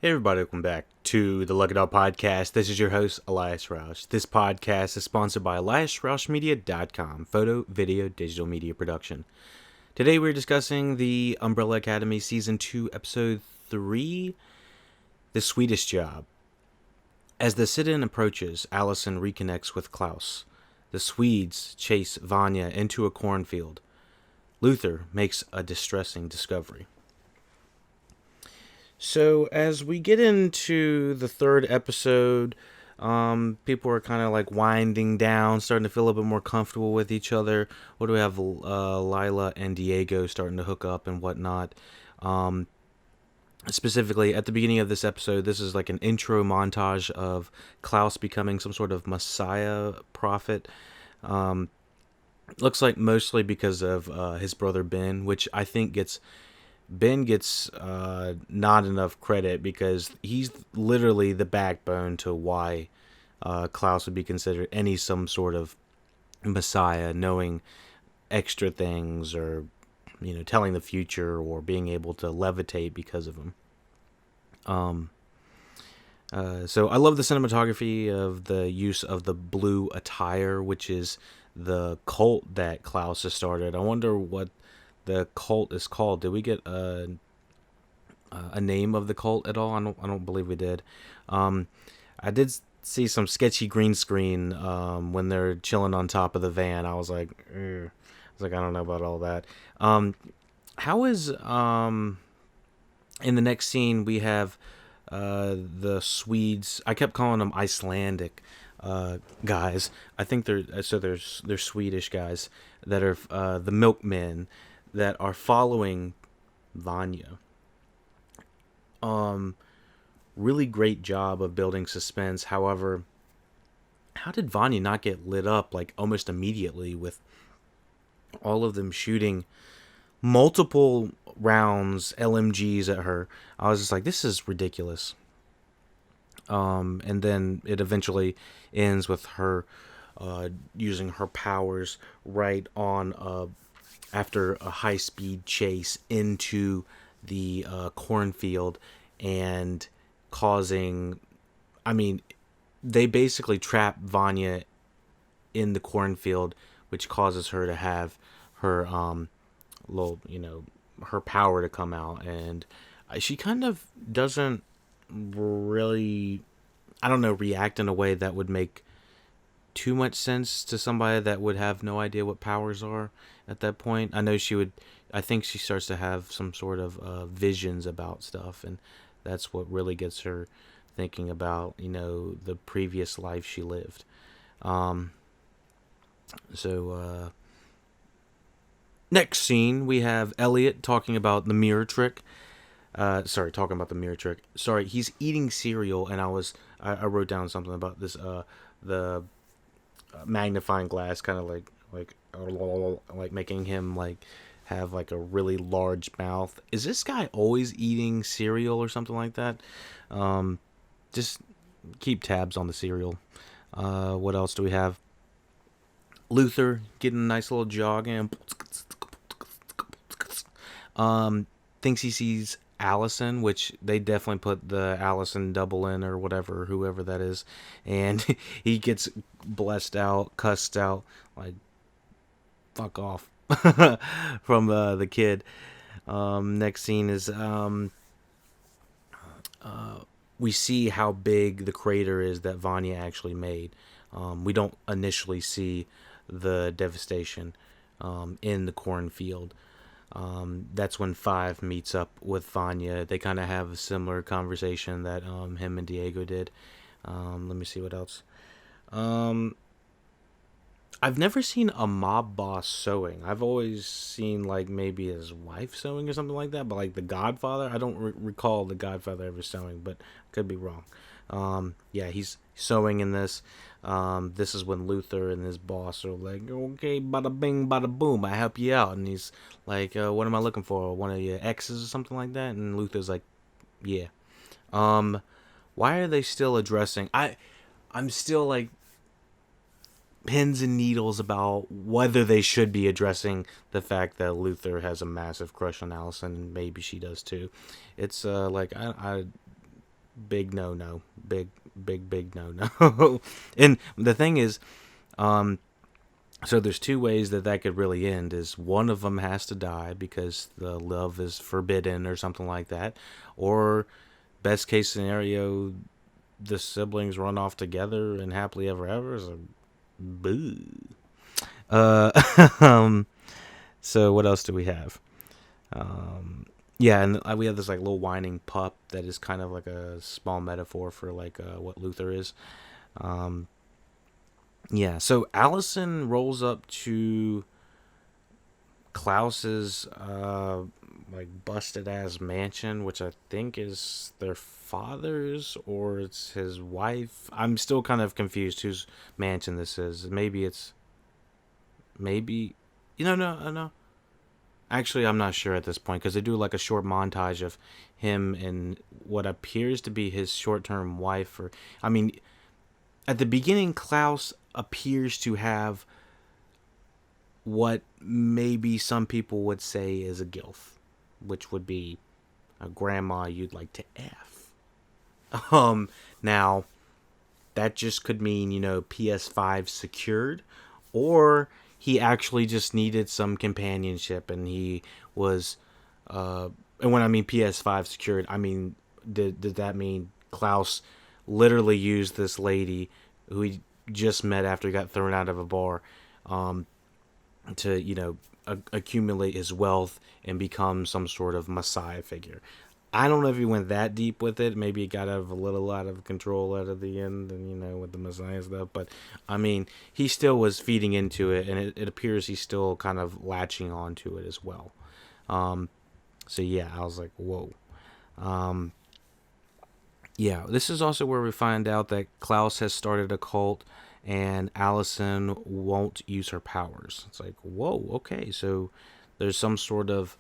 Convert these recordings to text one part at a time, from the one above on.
Hey everybody, welcome back to the LuckyDog podcast. This is your host, Elias Roush. This podcast is sponsored by EliasRoushMedia.com, photo, video, digital media production. Today we're discussing the Umbrella Academy Season 2, Episode 3, The Swedish Job. As the sit-in approaches, Allison reconnects with Klaus. The Swedes chase Vanya into a cornfield. Luther makes a distressing discovery. So as we get into the third episode, people are kind of like winding down, starting to feel a little bit more comfortable with each other. What do we have? Lila and Diego starting to hook up and whatnot. Specifically, at the beginning of this episode, this is like an intro montage of Klaus becoming some sort of Messiah prophet. Looks like mostly because of his brother Ben, which I think Ben gets not enough credit because he's literally the backbone to why Klaus would be considered some sort of messiah, knowing extra things or telling the future or being able to levitate because of him. So I love the cinematography of the use of the blue attire, which is the cult that Klaus has started. I wonder what the cult is called. Did we get a name of the cult at all? I don't believe we did. I did see some sketchy green screen when they're chilling on top of the van. I was like, I don't know about all that. How is in the next scene we have the Swedes. I kept calling them Icelandic guys. I think they're Swedish guys that are the milkmen that are following Vanya. Really great job of building suspense. However, how did Vanya not get lit up like almost immediately with all of them shooting multiple rounds, LMGs at her? I was just like, this is ridiculous. And then it eventually ends with her using her powers right on after a high-speed chase into the cornfield and causing... I mean, they basically trap Vanya in the cornfield, which causes her to have her her power to come out, and she kind of doesn't really, I don't know, react in a way that would make too much sense to somebody that would have no idea what powers are at that point. I think she starts to have some sort of visions about stuff, and that's what really gets her thinking about, the previous life she lived. Next scene, we have Elliot talking about the mirror trick. Talking about the mirror trick. Sorry, he's eating cereal, and I wrote down something about this. The magnifying glass, kind of like making him like have like a really large mouth. Is this guy always eating cereal or something like that? Just keep tabs on the cereal. What else do we have? Luther getting a nice little jog in. Thinks he sees Allison, which they definitely put the Allison double in or whatever, whoever that is, and he gets blessed out, cussed out, like fuck off from the kid. Next scene is we see how big the crater is that Vanya actually made. We don't initially see the devastation in the cornfield. That's when Five meets up with Vanya. They kind of have a similar conversation that him and Diego did. Let me see what else. I've never seen a mob boss sewing. I've always seen like maybe his wife sewing or something like that. But like the Godfather, I don't recall the Godfather ever sewing, but I could be wrong. Yeah, he's sewing in this. This is when Luther and his boss are like, okay, bada bing, bada boom, I help you out. And he's like, what am I looking for? One of your exes or something like that? And Luther's like, yeah. Why are they still addressing... I'm still like pins and needles about whether they should be addressing the fact that Luther has a massive crush on Allison, and maybe she does too. It's like I big no, big no. And the thing is, um, so there's two ways that could really end. Is one of them has to die because the love is forbidden or something like that, or best case scenario, the siblings run off together and happily ever after. So, boo. Uh, um, so what else do we have? Yeah, and we have this like little whining pup that is kind of like a small metaphor for like what Luther is. Um, yeah, so Allison rolls up to Klaus's like busted ass mansion, which I think is their father's or it's his wife. I'm still kind of confused whose mansion this is. Maybe no. Actually, I'm not sure at this point because they do like a short montage of him and what appears to be his short-term wife. Or, I mean, at the beginning, Klaus appears to have what maybe some people would say is a gilf, which would be a grandma you'd like to f. Now that just could mean PS5 secured, or he actually just needed some companionship, and he was, and when I mean PS5 secured, I mean did that mean Klaus literally used this lady who he just met after he got thrown out of a bar, to accumulate his wealth and become some sort of messiah figure. I don't know if he went that deep with it. Maybe it got a little out of control out of the end, and with the Messiah stuff. But I mean, he still was feeding into it, and it appears he's still kind of latching onto it as well. So yeah, I was like, whoa. Yeah, this is also where we find out that Klaus has started a cult, and Allison won't use her powers. It's like, whoa, okay, so there's some sort of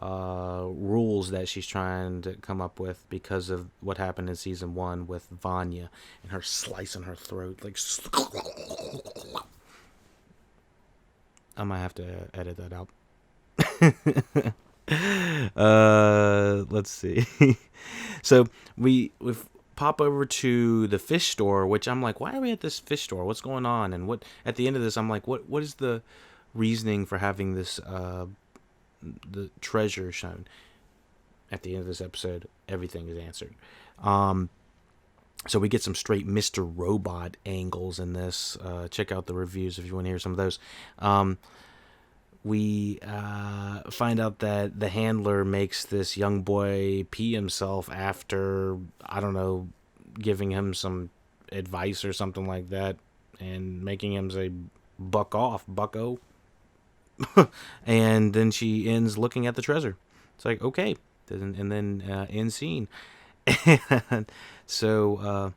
rules that she's trying to come up with because of what happened in season 1 with Vanya and her slicing her throat. Like, I might have to edit that out. Let's see. So we pop over to the fish store, which I'm like, why are we at this fish store? What's going on? And what at the end of this, I'm like, what is the reasoning for having this the treasure shown? At the end of this episode, everything is answered. So we get some straight Mr. Robot angles in this. Check out the reviews if you want to hear some of those. We find out that the handler makes this young boy pee himself after, I don't know, giving him some advice or something like that and making him say, buck off, bucko. And then she ends looking at the treasure. It's like, okay. And then end scene. And so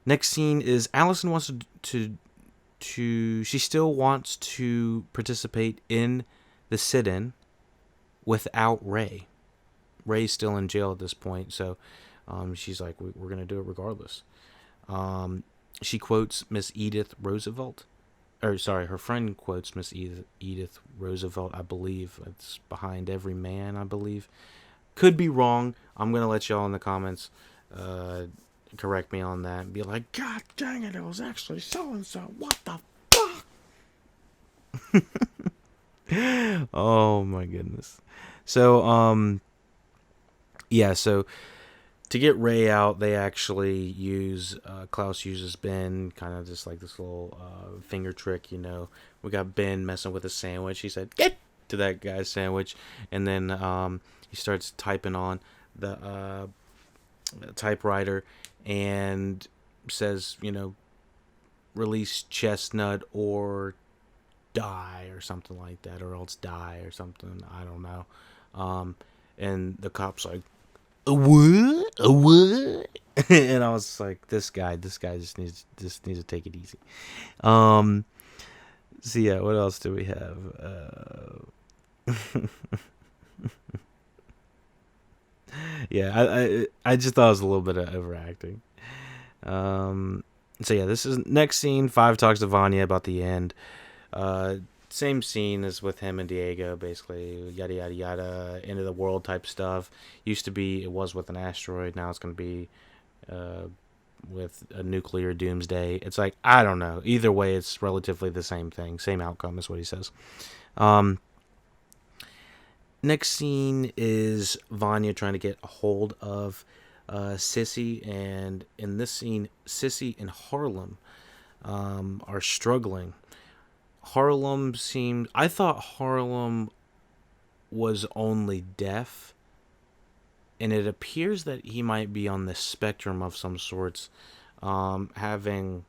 next scene is Allison wants to she still wants to participate in the sit-in without Ray. Ray's still in jail at this point, so she's like, we're going to do it regardless. She quotes Miss Edith Roosevelt. Or, sorry, her friend quotes Miss Edith Roosevelt, I believe. It's behind every man, I believe. Could be wrong. I'm going to let y'all in the comments correct me on that and be like, God dang it, it was actually so-and-so. What the fuck? Oh, my goodness. So, yeah, so to get Ray out, they actually use, Klaus uses Ben, kind of just like this little finger trick, We got Ben messing with a sandwich. He said, get to that guy's sandwich. And then he starts typing on the typewriter and says, release Chestnut or die or something like that, or else die or something. I don't know. And the cop's like, a what? A what? And I was like, this guy just needs to take it easy. So yeah, what else do we have? Yeah, I just thought it was a little bit of overacting. So yeah, this is next scene. 5 talks to Vanya about the end. same scene as with him and Diego, basically yada yada yada, end of the world type stuff. Used to be, it was with an asteroid. Now it's going to be uh, with a nuclear doomsday. It's like, I don't know. Either way, it's relatively the same thing, same outcome is what he says. Um, Next scene is Vanya trying to get a hold of Sissy, and in this scene, Sissy and Harlem are struggling. Harlem seemed. I thought Harlem was only deaf, and it appears that he might be on the spectrum of some sorts, having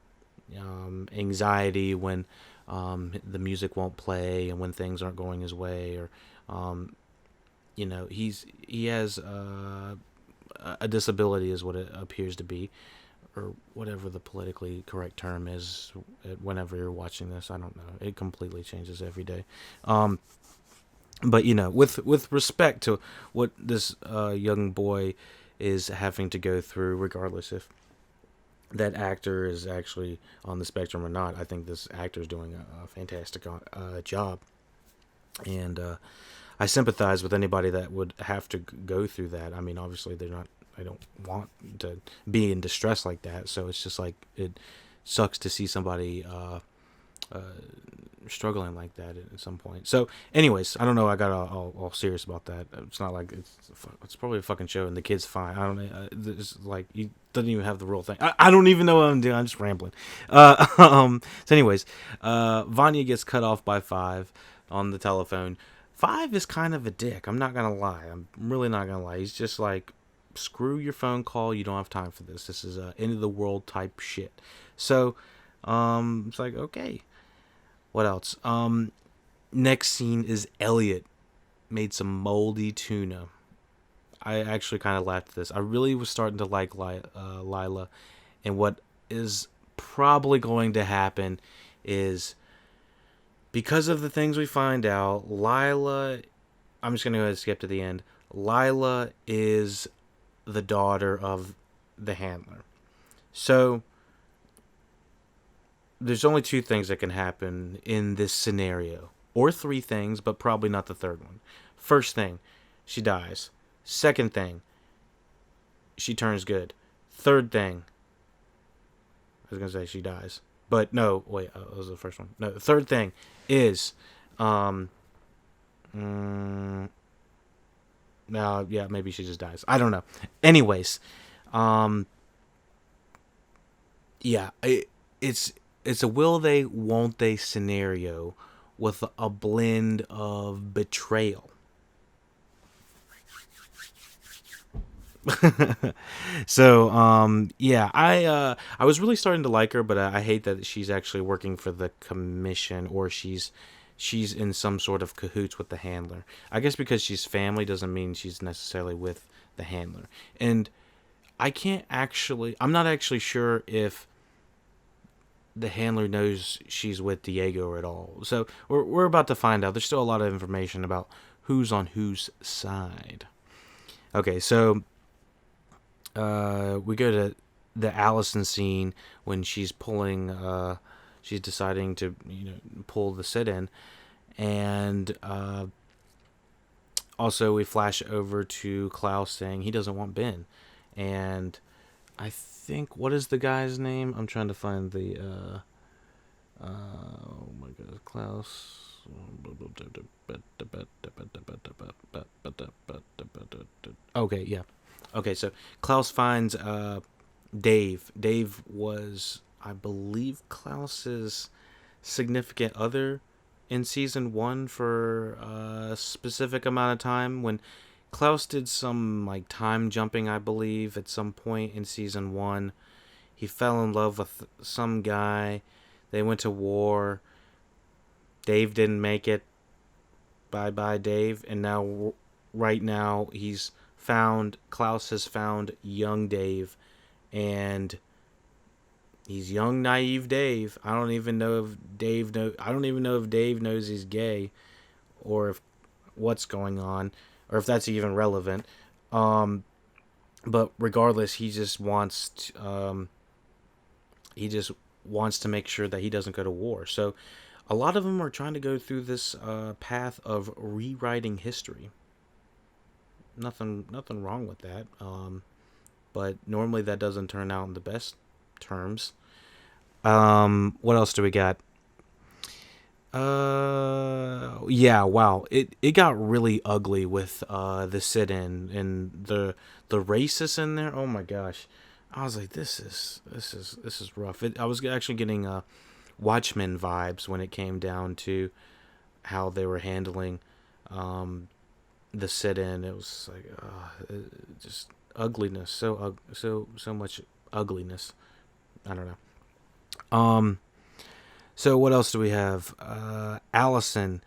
anxiety when the music won't play and when things aren't going his way, or he has a disability, is what it appears to be, or whatever the politically correct term is. Whenever you're watching this, I don't know. It completely changes every day. But with respect to what this young boy is having to go through, regardless if that actor is actually on the spectrum or not, I think this actor is doing a fantastic job, and I sympathize with anybody that would have to go through that. I mean, obviously they're not. I don't want to be in distress like that. So it's just like, it sucks to see somebody struggling like that at some point. So, anyways, I don't know. I got all serious about that. It's not like it's probably a fucking show and the kid's fine. I don't know. It's like, he doesn't even have the real thing. I don't even know what I'm doing. I'm just rambling. So, anyways, Vanya gets cut off by Five on the telephone. Five is kind of a dick. I'm not gonna lie. I'm really not gonna lie. He's just like, screw your phone call. You don't have time for this. This is end of the world type shit. So, it's like, okay. What else? Next scene is Elliot made some moldy tuna. I actually kind of laughed at this. I really was starting to like Lila, and what is probably going to happen is, because of the things we find out, Lila, I'm just going to go ahead and skip to the end. Lila is the daughter of the handler. So, there's only two things that can happen in this scenario. Or three things, but probably not the third one. First thing, she dies. Second thing, she turns good. Third thing, I was going to say she dies. But no, wait, that was the first one. No, the third thing is, now, yeah, maybe she just dies. I don't know. Anyways, yeah, it's a will they, won't they scenario with a blend of betrayal. So, yeah, I was really starting to like her, but I hate that she's actually working for the commission, or she's in some sort of cahoots with the handler. I guess because she's family doesn't mean she's necessarily with the handler. And I'm not actually sure if the handler knows she's with Diego at all. So we're about to find out. There's still a lot of information about who's on whose side. Okay, so we go to the Allison scene when she's she's deciding to pull the sit-in, and also we flash over to Klaus saying he doesn't want Ben, and I think, what is the guy's name? I'm trying to find the oh my god, Klaus. Okay, yeah. Okay, so Klaus finds Dave. Dave was, I believe, Klaus's significant other in season 1 for a specific amount of time, when Klaus did some like time jumping, I believe, at some point in season 1. He fell in love with some guy. They went to war. Dave didn't make it. Bye bye, Dave. And now, right now, Klaus has found young Dave, and he's young, naive Dave. I don't even know if Dave knows he's gay, or if what's going on, or if that's even relevant. But regardless, he just wants to make sure that he doesn't go to war. So, a lot of them are trying to go through this path of rewriting history. Nothing wrong with that. But normally that doesn't turn out in the best terms. What else do we got? Yeah, wow. It got really ugly with the sit-in and the racists in there. Oh my gosh. I was like, this is rough. I was actually getting Watchmen vibes when it came down to how they were handling the sit-in. It was like just ugliness. So much ugliness. I don't know. So what else do we have? Allison,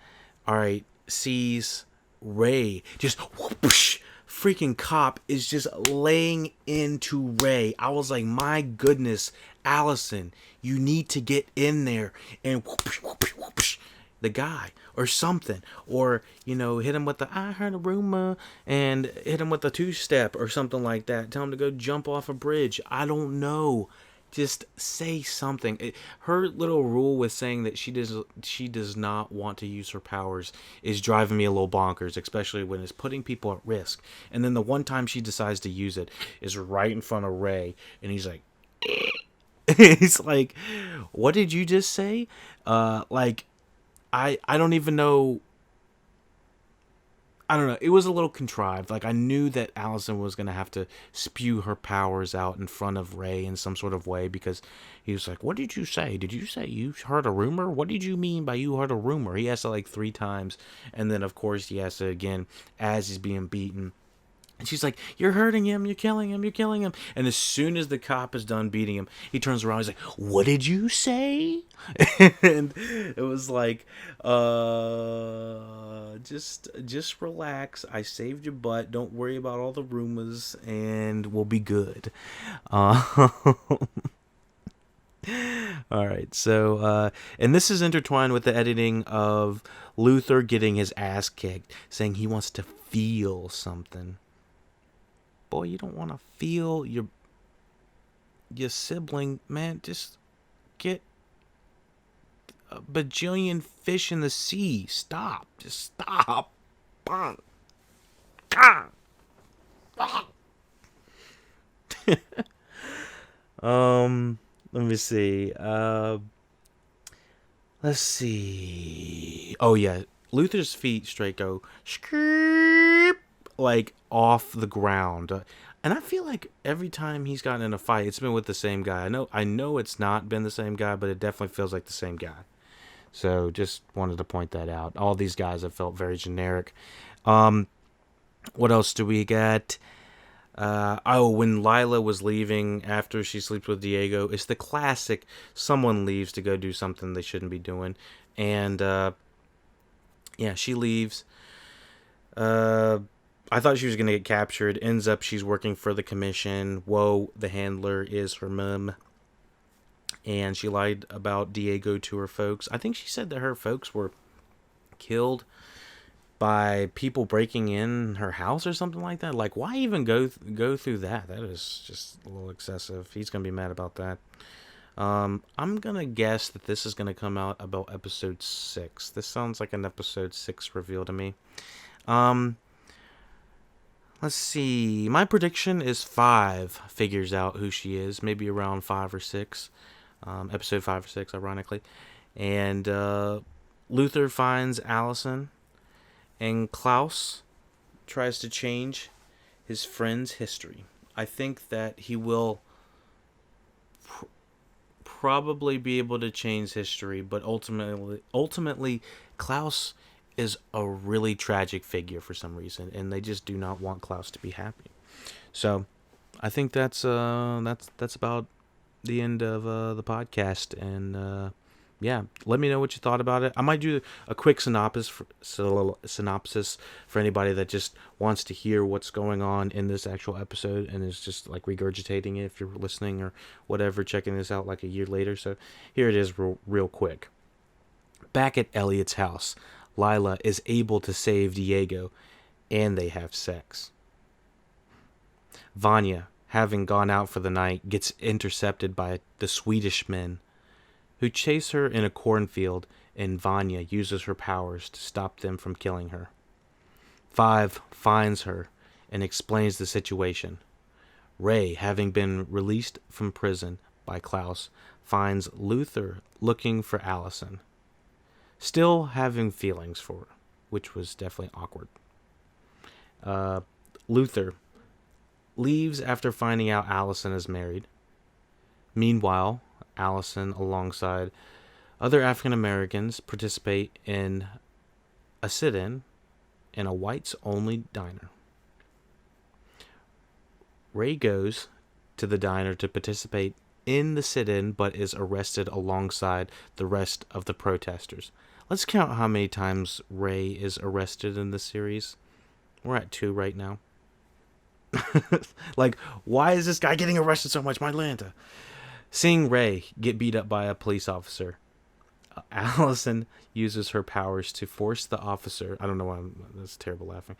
all right, sees Ray just whoosh, freaking cop is just laying into Ray. I was like, my goodness, Allison, you need to get in there and whoosh, whoosh, whoosh, the guy or something, or hit him with the I heard a rumor and hit him with the two-step or something like that. Tell him to go jump off a bridge. I don't know. Just say something. Her little rule with saying that she does not want to use her powers is driving me a little bonkers, especially when it's putting people at risk. And then the one time she decides to use it is right in front of Ray, and he's like, he's like, "What did you just say?" Like, I don't even know. I don't know. It was a little contrived. Like, I knew that Allison was going to have to spew her powers out in front of Ray in some sort of way, because he was like, "What did you say? Did you say you heard a rumor? What did you mean by you heard a rumor?" He asked it like 3 times. And then, of course, he asked it again as he's being beaten. And she's like, "You're hurting him. You're killing him. You're killing him." And as soon as the cop is done beating him, he turns around. He's like, "What did you say?" And it was like, just relax. I saved your butt. Don't worry about all the rumors, and we'll be good. Uh, all right. So, and this is intertwined with the editing of Luther getting his ass kicked, saying he wants to feel something. Boy, you don't want to feel your sibling, man. Just get a bajillion fish in the sea. Stop. Just stop. Let me see. Let's see. Oh yeah, Luther's feet straight go skip, like off the ground. And I feel like every time he's gotten in a fight, it's been with the same guy. I know it's not been the same guy, but it definitely feels like the same guy. So just wanted to point that out. All these guys have felt very generic. What else do we get? When Lila was leaving after she sleeps with Diego, it's the classic someone leaves to go do something they shouldn't be doing. And, yeah, she leaves. I thought she was going to get captured. Ends up she's working for the commission. Whoa, the handler is her mom. And she lied about Diego to her folks. I think she said that her folks were killed by people breaking in her house or something like that. Like, why even go through that? That is just a little excessive. He's going to be mad about that. I'm going to guess that this is going to come out about episode 6. This sounds like an episode 6 reveal to me. Let's see. My prediction is 5 figures out who she is. Maybe around 5 or 6. Episode 5 or 6, ironically. And Luther finds Allison. And Klaus tries to change his friend's history. I think that he will probably be able to change history, but ultimately, Klaus is a really tragic figure for some reason, and they just do not want Klaus to be happy. So, I think that's about the end of the podcast, and yeah, let me know what you thought about it. I might do a quick synopsis for anybody that just wants to hear what's going on in this actual episode and is just like regurgitating it if you're listening or whatever, checking this out like a year later. So here it is real quick. Back at Elliot's house, Lila is able to save Diego, and they have sex. Vanya, having gone out for the night, gets intercepted by the Swedish men, who chase her in a cornfield and Vanya uses her powers to stop them from killing her. 5 finds her and explains the situation. Ray, having been released from prison by Klaus, finds Luther looking for Allison, still having feelings for her, which was definitely awkward. Luther leaves after finding out Allison is married. Meanwhile, Allison, alongside other African Americans, participate in a sit-in in a whites-only diner. Ray goes to the diner to participate in the sit-in, but is arrested alongside the rest of the protesters. Let's count how many times Ray is arrested in this series. We're at 2 right now. Like, why is this guy getting arrested so much? My Atlanta. Seeing Ray get beat up by a police officer, Allison uses her powers to force the officer. I don't know why that's terrible laughing.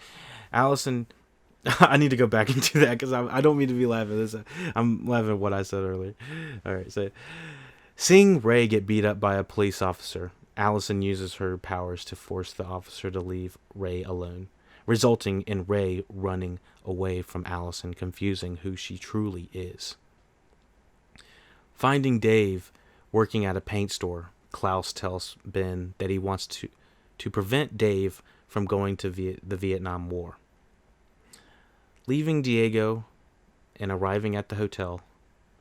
Allison, I need to go back into that because I don't mean to be laughing. I'm laughing at what I said earlier. All right, so seeing Ray get beat up by a police officer, Allison uses her powers to force the officer to leave Ray alone, resulting in Ray running away from Allison, confusing who she truly is. Finding Dave working at a paint store, Klaus tells Ben that he wants to prevent Dave from going to the Vietnam War. Leaving Diego and arriving at the hotel,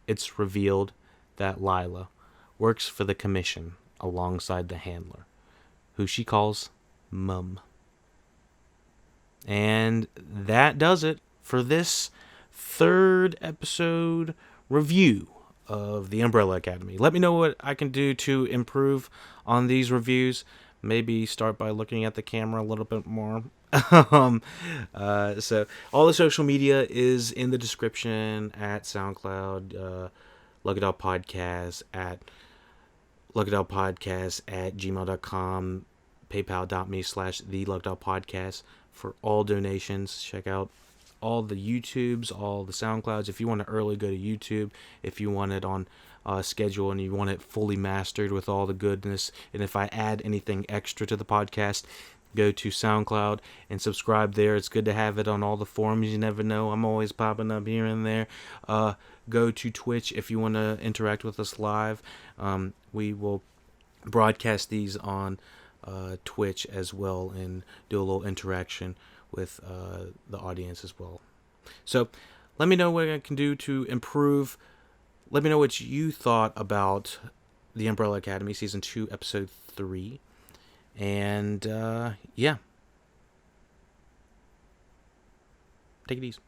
it's revealed that Lila works for the commission alongside the handler, who she calls Mum. And that does it for this 3rd episode review of The Umbrella Academy. Let me know what I can do to improve on these reviews. Maybe start by looking at the camera a little bit more. So all the social media is in the description at SoundCloud, LuckyDog Podcast at gmail.com, paypal.me/the LuckyDog Podcast for all donations. Check out all the YouTubes, all the SoundClouds. If you want to early, go to YouTube. If you want it on schedule and you want it fully mastered with all the goodness, and if I add anything extra to the podcast, go to SoundCloud and subscribe there. It's good to have it on all the forums. You never know. I'm always popping up here and there. Go to Twitch if you want to interact with us live. We will broadcast these on Twitch as well and do a little interaction with the audience as well. So let me know what I can do to improve. Let me know what you thought about The Umbrella Academy Season 2, Episode 3. And, yeah. Take it easy.